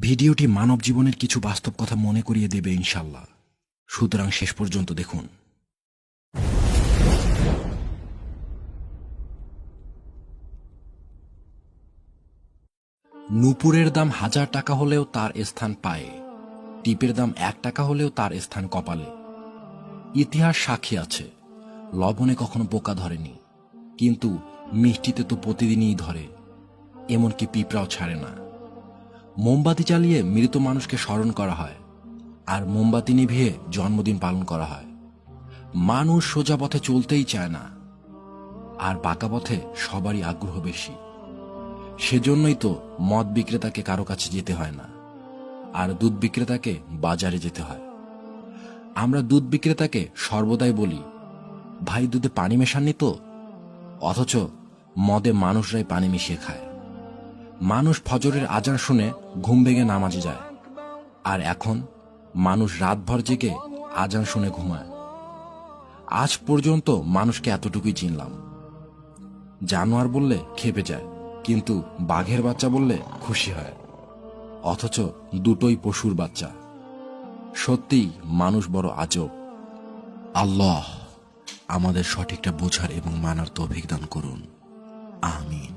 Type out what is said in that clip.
ভিডিওটি মানব জীবনের কিছু বাস্তব কথা মনে করিয়ে দেবে ইনশাল্লাহ। সুতরাং শেষ পর্যন্ত দেখুন। নূপুরের দাম 1000 টাকা হলেও তার স্থান পায়ে, টিপের দাম 1 টাকা হলেও তার স্থান কপালে। ইতিহাস সাক্ষী আছে, লবণে কখনো পোকা ধরেনি, কিন্তু মিষ্টিতে তো প্রতিদিনই ধরে, এমনকি পিঁপড়াও ছাড়ে না। মোমবাতি জ্বালিয়ে মৃত মানুষকে স্মরণ করা হয়, আর মোমবাতি নিভিয়ে জন্মদিন পালন করা হয়। মানুষ সোজা পথে চলতেই চায় না, আর বাঁকা পথে সবারই আগ্রহ বেশি। সেজন্যই তো মদ বিক্রেতাকে কারো কাছে যেতে হয় না, আর দুধ বিক্রেতাকে বাজারে যেতে হয়। আমরা দুধ বিক্রেতাকে সর্বদাই বলি, ভাই দুধে পানি মেশাননি তো? অথচ মদে মানুষরাই পানি মিশিয়ে খায়। মানুষ ফজরের আজান শুনে ঘুম ভেঙে নামাজে যায়, আর এখন মানুষ রাতভর জেগে আজান শুনে ঘুমায়। আজ পর্যন্ত মানুষকে এতটুকুই চিনলাম, জানোয়ার বললে খেপে যায়, কিন্তু বাঘের বাচ্চা বললে খুশি হয়। অথচ দুটোই পশুর বাচ্চা। সত্যিই মানুষ বড় আজব। আল্লাহ আমাদের সঠিকটা বোঝার এবং মানার তৌফিক দান করুন। আমিন।